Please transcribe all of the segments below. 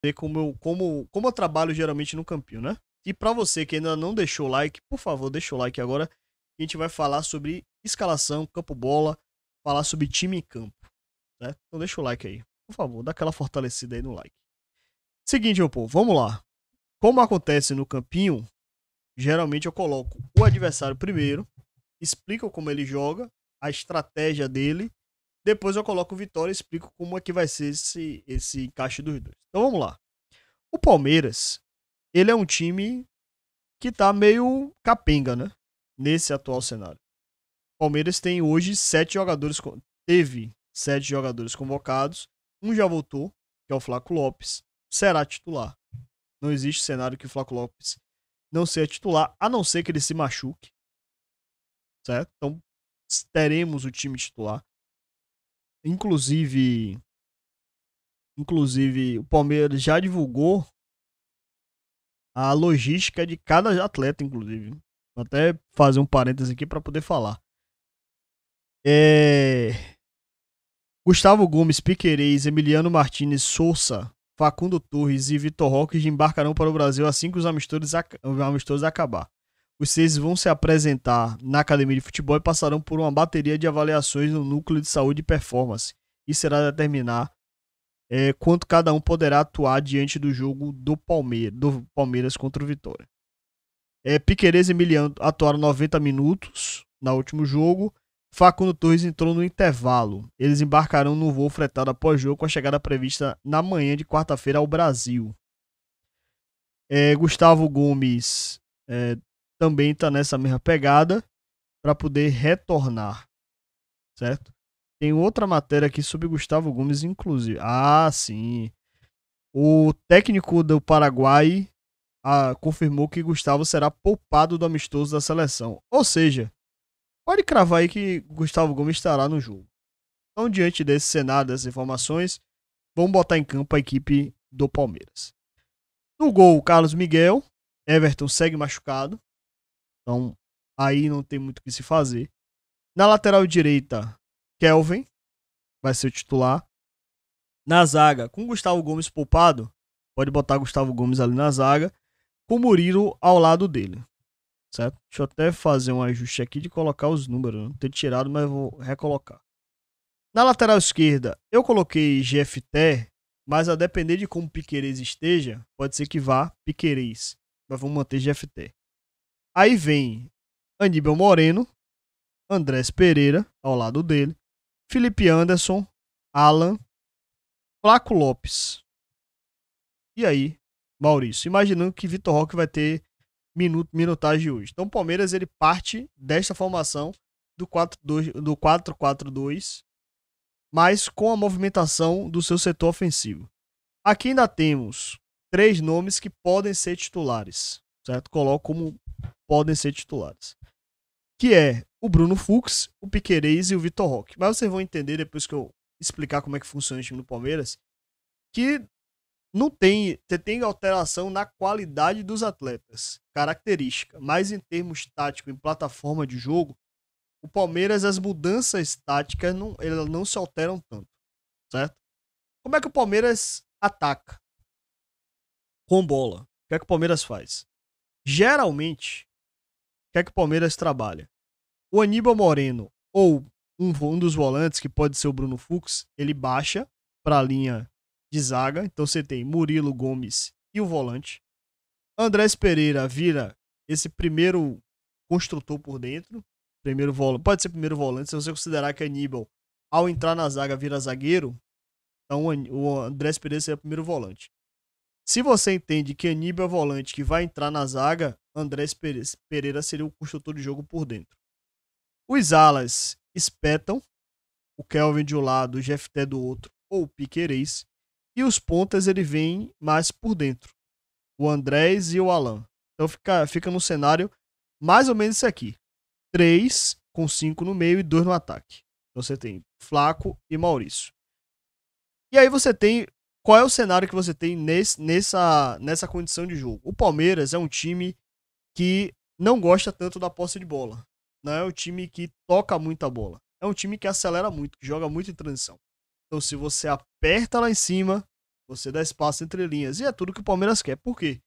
Ver como eu trabalho geralmente no campinho, né? E pra você que ainda não deixou o like, por favor, deixa o like agora. A gente vai falar sobre escalação, campo bola, falar sobre time em campo, certo? Então deixa o like aí. Por favor, dá aquela fortalecida aí no like. Seguinte, meu povo, vamos lá. Como acontece no campinho, geralmente eu coloco o adversário primeiro, explico como ele joga, a estratégia dele. Depois eu coloco o Vitória e explico como é que vai ser esse encaixe dos dois. Então vamos lá. O Palmeiras, ele é um time que tá meio capenga, né? Nesse atual cenário. O Palmeiras tem hoje 7 jogadores, teve 7 jogadores convocados. Um já voltou, que é o Flaco Lopes, será titular. Não existe cenário que o Flaco Lopes não seja titular, a não ser que ele se machuque, certo? Então teremos o time titular. Inclusive, o Palmeiras já divulgou a logística de cada atleta, inclusive. Vou até fazer um parênteses aqui para poder falar. É... Gustavo Gomes, Piquerez, Emiliano Martinez, Souza, Facundo Torres e Vitor Roque embarcarão para o Brasil assim que os amistosos acabar. Os 6 vão se apresentar na academia de futebol e passarão por uma bateria de avaliações no núcleo de saúde e performance. Isso será determinar quanto cada um poderá atuar diante do jogo do Palmeiras contra o Vitória. Piquerez e Emiliano atuaram 90 minutos no último jogo. Facundo Torres entrou no intervalo. Eles embarcarão no voo fretado após jogo com a chegada prevista na manhã de quarta-feira ao Brasil. Gustavo Gomes também está nessa mesma pegada para poder retornar, certo? Tem outra matéria aqui sobre Gustavo Gomes, inclusive. Ah, sim. O técnico do Paraguai confirmou que Gustavo será poupado do amistoso da seleção. Ou seja, pode cravar aí que Gustavo Gomes estará no jogo. Então, diante desse cenário, dessas informações, vamos botar em campo a equipe do Palmeiras. No gol, Carlos Miguel. Everton segue machucado. Então, aí não tem muito o que se fazer. Na lateral direita, Kelvin vai ser o titular. Na zaga, com Gustavo Gomes poupado, pode botar Gustavo Gomes ali na zaga, com Murilo ao lado dele. Certo? Deixa eu até fazer um ajuste aqui de colocar os números. Não ter tirado, mas vou recolocar. Na lateral esquerda, eu coloquei GFT, mas a depender de como Piquerez esteja, pode ser que vá Piquerez. Mas vamos manter GFT. Aí vem Aníbal Moreno, Andrés Pereira ao lado dele, Felipe Anderson, Alan, Flaco Lopes. E aí, Maurício, imaginando que Vitor Roque vai ter minutagem hoje. Então o Palmeiras ele parte desta formação do 4-4-2, mas com a movimentação do seu setor ofensivo. Aqui ainda temos 3 nomes que podem ser titulares, certo? Coloco como podem ser titulares. Que é o Bruno Fux, o Piquerez e o Vitor Roque. Mas vocês vão entender depois que eu explicar como é que funciona o time do Palmeiras, que não tem, tem alteração na qualidade dos atletas, característica, mas em termos táticos, em plataforma de jogo, o Palmeiras, as mudanças táticas elas não se alteram tanto, certo? Como é que o Palmeiras ataca? Com bola. O que é que o Palmeiras faz? Geralmente, o que é que o Palmeiras trabalha? O Aníbal Moreno ou um dos volantes, que pode ser o Bruno Fux, ele baixa para a linha de zaga. Então você tem Murilo Gomes e o volante. Andrés Pereira vira esse primeiro construtor por dentro. Primeiro volante. Pode ser primeiro volante. Se você considerar que Aníbal, ao entrar na zaga, vira zagueiro, então o Andrés Pereira seria o primeiro volante. Se você entende que Aníbal é volante que vai entrar na zaga, Andrés Pereira seria o construtor de jogo por dentro. Os alas espetam, o Kelvin de um lado, o GFT do outro, ou o Piquerez. E os pontas ele vem mais por dentro, o Andrés e o Alan. Então fica no cenário mais ou menos isso aqui. 3 com 5 no meio e 2 no ataque. Então você tem Flaco e Maurício. E aí você tem... Qual é o cenário que você tem nessa condição de jogo? O Palmeiras é um time que não gosta tanto da posse de bola. Não é um time que toca muito a bola. É um time que acelera muito, que joga muito em transição. Então se você aperta lá em cima, Você dá espaço entre linhas. E é tudo que o Palmeiras quer. Por quê?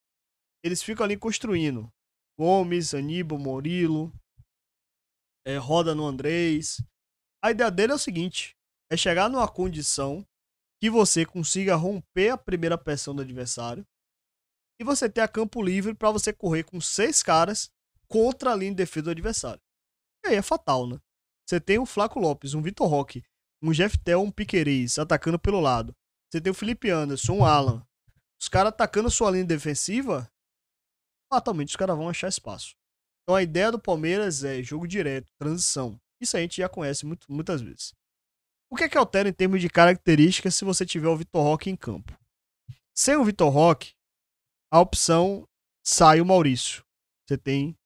Eles ficam ali construindo. Gomes, Aníbal, Murilo, roda no Andrés. A ideia dele é o seguinte: é chegar numa condição que você consiga romper a primeira pressão do adversário e você ter a campo livre para você correr com 6 caras contra a linha de defesa do adversário. E aí é fatal, né? Você tem o Flaco Lopes, um Vitor Roque, um Jeftel, um Piquerez atacando pelo lado. Você tem o Felipe Anderson, um Alan. Os caras atacando sua linha defensiva, fatalmente os caras vão achar espaço. Então a ideia do Palmeiras é jogo direto, transição. Isso a gente já conhece muitas vezes. O que é que altera em termos de características se você tiver o Vitor Roque em campo? Sem o Vitor Roque, a opção sai o Maurício. Você tem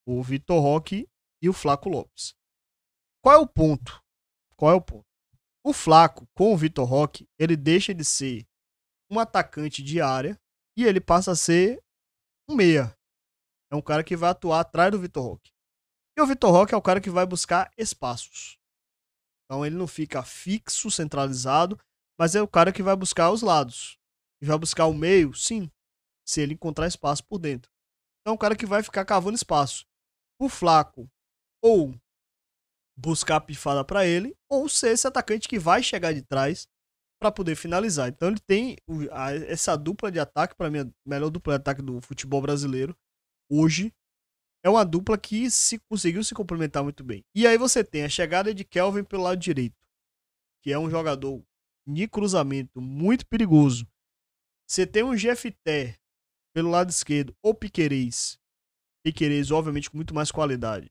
o Vitor Roque e o Flaco Lopes. Qual é o ponto? Qual é o ponto? O Flaco, com o Vitor Roque, ele deixa de ser um atacante de área e ele passa a ser um meia. É um cara que vai atuar atrás do Vitor Roque. E o Vitor Roque é o cara que vai buscar espaços. Então ele não fica fixo, centralizado, mas é o cara que vai buscar os lados. E vai buscar o meio, sim, se ele encontrar espaço por dentro. Então é um cara que vai ficar cavando espaço. O Flaco, ou buscar a pifada para ele, ou ser esse atacante que vai chegar de trás para poder finalizar. Então ele tem essa dupla de ataque, para mim, a melhor dupla de ataque do futebol brasileiro hoje. É uma dupla que conseguiu se complementar muito bem. E aí você tem a chegada de Kelvin pelo lado direito, que é um jogador de cruzamento muito perigoso. Você tem um GFT pelo lado esquerdo, ou Piquerez, obviamente, com muito mais qualidade,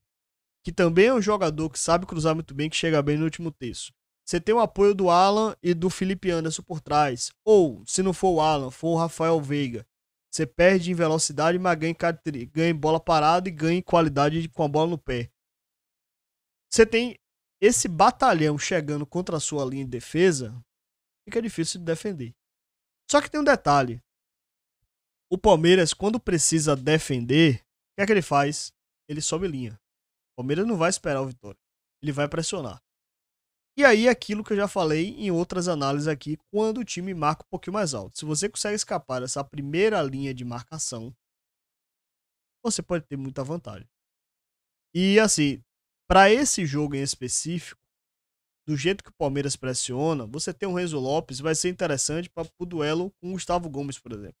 que também é um jogador que sabe cruzar muito bem, que chega bem no último terço. Você tem o apoio do Alan e do Felipe Anderson por trás. Ou, se não for o Alan, for o Rafael Veiga. Você perde em velocidade, mas ganha em bola parada e ganha em qualidade com a bola no pé. Você tem esse batalhão chegando contra a sua linha de defesa, fica difícil de defender. Só que tem um detalhe. O Palmeiras, quando precisa defender, o que é que ele faz? Ele sobe linha. O Palmeiras não vai esperar o Vitória. Ele vai pressionar. E aí, aquilo que eu já falei em outras análises aqui, quando o time marca um pouquinho mais alto. Se você consegue escapar dessa primeira linha de marcação, você pode ter muita vantagem. E assim, para esse jogo em específico, do jeito que o Palmeiras pressiona, você ter um Renzo Lopes vai ser interessante para o duelo com o Gustavo Gomes, por exemplo.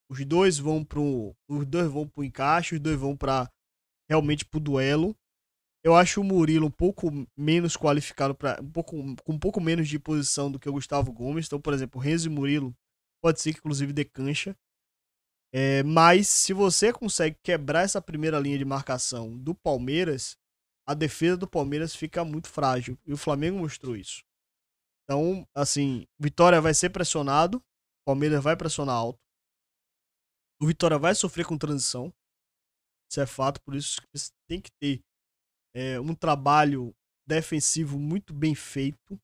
Os dois vão pro encaixe, os dois vão para realmente pro duelo. Eu acho o Murilo um pouco menos qualificado, com um pouco menos de posição do que o Gustavo Gomes. Então, por exemplo, o Renzo e Murilo pode ser que inclusive dê cancha. Mas se você consegue quebrar essa primeira linha de marcação do Palmeiras, a defesa do Palmeiras fica muito frágil. E o Flamengo mostrou isso. Então, assim, Vitória vai ser pressionado, o Palmeiras vai pressionar alto. O Vitória vai sofrer com transição. Isso é fato, por isso que você tem que ter um trabalho defensivo muito bem feito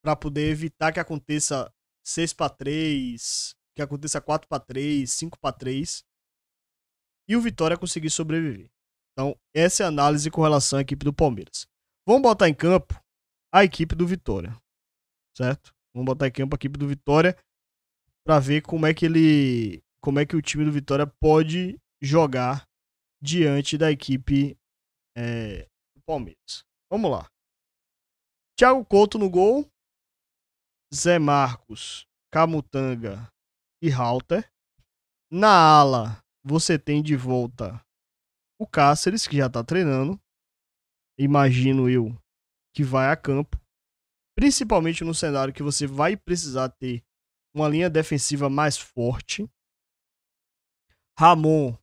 para poder evitar que aconteça 6-3, que aconteça 4-3, 5-3 e o Vitória conseguir sobreviver. Então, essa é a análise com relação à equipe do Palmeiras. Vamos botar em campo a equipe do Vitória, certo? Vamos botar em campo a equipe do Vitória para ver como é que o time do Vitória pode jogar diante da equipe do Palmeiras. Vamos lá. Thiago Couto no gol, Zé Marcos, Camutanga e Halter. Na ala, você tem de volta o Cáceres, que já tá treinando. Imagino eu que vai a campo. Principalmente no cenário que você vai precisar ter uma linha defensiva mais forte. Ramon,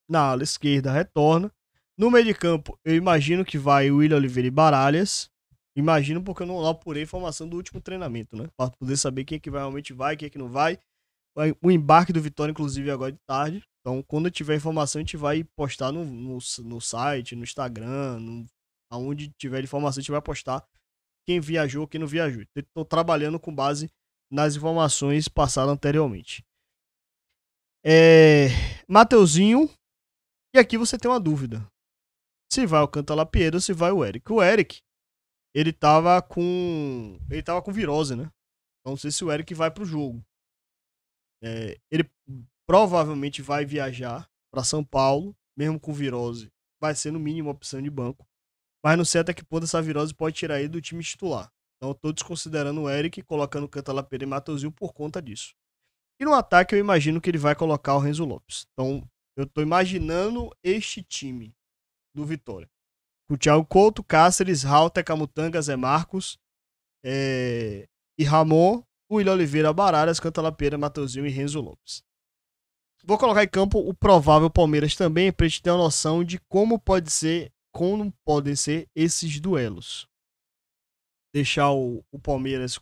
na ala esquerda, retorna. No meio de campo, eu imagino que vai o William Oliveira e Baralhas. Imagino porque eu não apurei a informação do último treinamento, né? Para poder saber quem é que realmente vai, quem é que não vai. O embarque do Vitória, inclusive, agora de tarde. Então, quando tiver informação, a gente vai postar no site, no Instagram, aonde tiver informação, a gente vai postar quem viajou, quem não viajou. Estou trabalhando com base nas informações passadas anteriormente. Mateuzinho. E aqui você tem uma dúvida. Se vai o Cantalapiero ou se vai o Eric. O Eric, ele tava com virose, né? Então, não sei se o Eric vai pro jogo. Ele provavelmente vai viajar para São Paulo, mesmo com virose. Vai ser no mínimo uma opção de banco. Mas não sei até que ponto essa virose pode tirar ele do time titular. Então eu tô desconsiderando o Eric, colocando Cantalapeira e Matheusinho por conta disso. E no ataque eu imagino que ele vai colocar o Renzo Lopes. Então eu tô imaginando este time do Vitória. O Thiago Couto, Cáceres, Rauter, Camutanga, Zé Marcos e Ramon, o William Oliveira, Bararas, Cantalapeira, Matheusinho e Renzo Lopes. Vou colocar em campo o provável Palmeiras também, pra gente ter uma noção de como podem ser esses duelos. Deixar o Palmeiras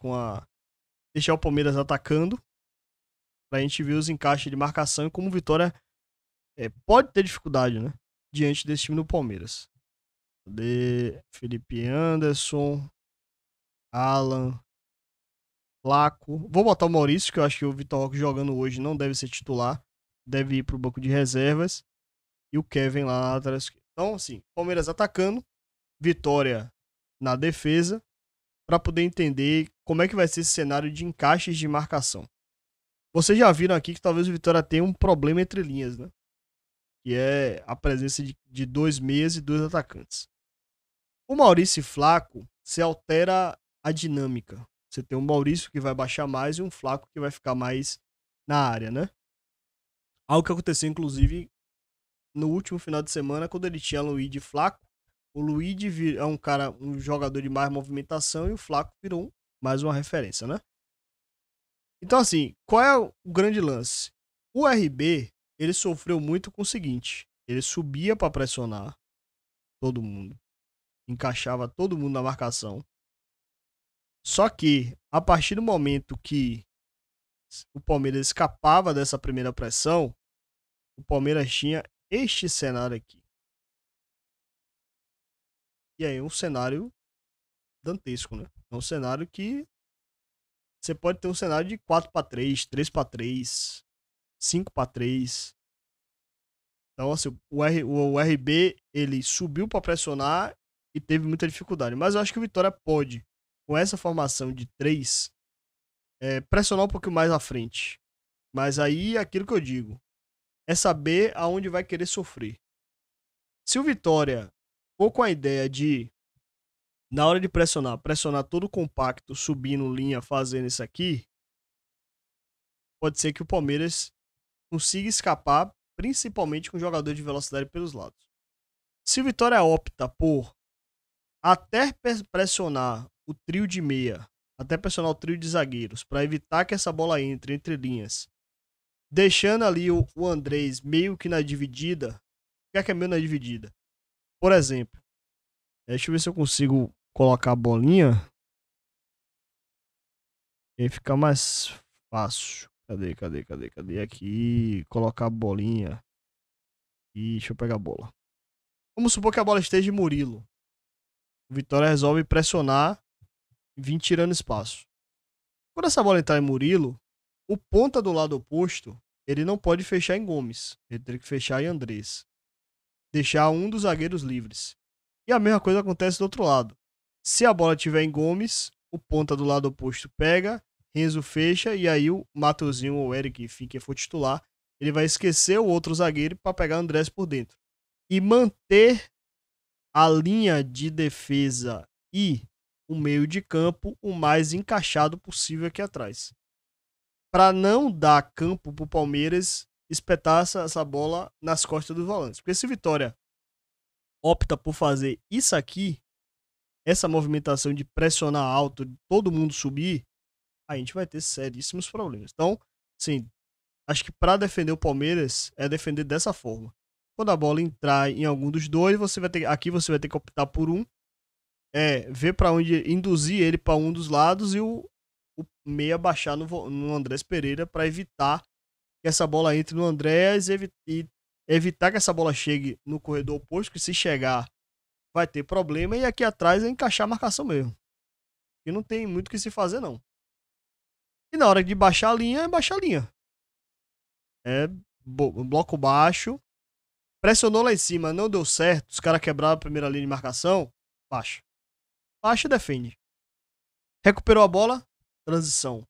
deixar o Palmeiras atacando, pra gente ver os encaixes de marcação e como o Vitória pode ter dificuldade, né? Diante desse time do Palmeiras. Felipe Anderson, Alan, Flaco. Vou botar o Maurício, que eu acho que o Vitor Roque jogando hoje não deve ser titular. Deve ir pro banco de reservas. E o Kevin lá na lateral esquerda. Então, assim, Palmeiras atacando, Vitória na defesa, para poder entender como é que vai ser esse cenário de encaixes de marcação. Vocês já viram aqui que talvez o Vitória tenha um problema entre linhas, né? Que é a presença de 2 meias e 2 atacantes. O Maurício e Flaco, se altera a dinâmica. Você tem um Maurício que vai baixar mais e um Flaco que vai ficar mais na área, né? Algo que aconteceu, inclusive, no último final de semana, quando ele tinha Luigi e Flaco. O Luigi é um jogador de mais movimentação e o Flaco virou mais uma referência, né? Então, assim, qual é o grande lance? O RB, ele sofreu muito com o seguinte: ele subia para pressionar todo mundo, encaixava todo mundo na marcação. Só que, a partir do momento que o Palmeiras escapava dessa primeira pressão, o Palmeiras tinha este cenário aqui. E aí, um cenário dantesco, né? É um cenário que você pode ter um cenário de 4-3, 3-3, 5-3. Então, assim, o RB, ele subiu para pressionar e teve muita dificuldade. Mas eu acho que o Vitória pode, com essa formação de 3, pressionar um pouquinho mais à frente. Mas aí, aquilo que eu digo, é saber aonde vai querer sofrer. Se o Vitória for com a ideia de, na hora de pressionar todo compacto, subindo linha, fazendo isso aqui, pode ser que o Palmeiras consiga escapar, principalmente com jogador de velocidade pelos lados. Se o Vitória opta por até pressionar o trio de meia, até pressionar o trio de zagueiros, para evitar que essa bola entre linhas, deixando ali o Andrés meio que na dividida. O que é meio na dividida? Por exemplo, deixa eu ver se eu consigo colocar a bolinha. E aí fica mais fácil. Cadê? Aqui, colocar a bolinha. E deixa eu pegar a bola. Vamos supor que a bola esteja em Murilo. O Vitória resolve pressionar e vir tirando espaço. Quando essa bola entrar em Murilo, o ponta do lado oposto, ele não pode fechar em Gomes. Ele tem que fechar em Andrés. Deixar um dos zagueiros livres. E a mesma coisa acontece do outro lado. Se a bola estiver em Gomes, o ponta do lado oposto pega, Renzo fecha e aí o Matheusinho ou o Eric, enfim, quem for titular, ele vai esquecer o outro zagueiro para pegar o Andrés por dentro. E manter a linha de defesa e o meio de campo o mais encaixado possível aqui atrás. Para não dar campo para o Palmeiras espetar essa bola nas costas dos volantes. Porque se Vitória opta por fazer isso aqui, essa movimentação de pressionar alto, todo mundo subir, a gente vai ter seríssimos problemas. Então, sim, acho que para defender o Palmeiras é defender dessa forma. Quando a bola entrar em algum dos dois, você vai ter que optar por um, ver para onde induzir ele para um dos lados e o meia baixar no Andrés Pereira para evitar que essa bola entre no Andrés e evitar que essa bola chegue no corredor oposto, que se chegar vai ter problema, e aqui atrás é encaixar a marcação mesmo. E não tem muito o que se fazer, não. E na hora de baixar a linha, é baixar a linha. É bloco baixo. Pressionou lá em cima, não deu certo, os caras quebraram a primeira linha de marcação, baixa. Baixa e defende. Recuperou a bola, transição.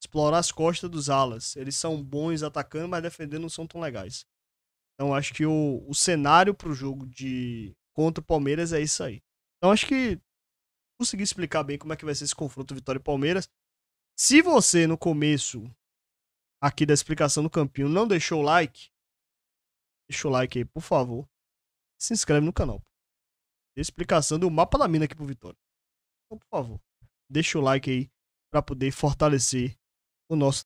explorar as costas dos alas. Eles são bons atacando, mas defendendo não são tão legais. Então acho que o cenário pro jogo contra o Palmeiras é isso aí. Então acho que consegui explicar bem como é que vai ser esse confronto Vitória e Palmeiras. Se você, no começo aqui da explicação do Campinho, não deixou o like, deixa o like aí, por favor. Se inscreve no canal. Explicação do mapa da mina aqui pro Vitória. Então, por favor, deixa o like aí pra poder fortalecer o nosso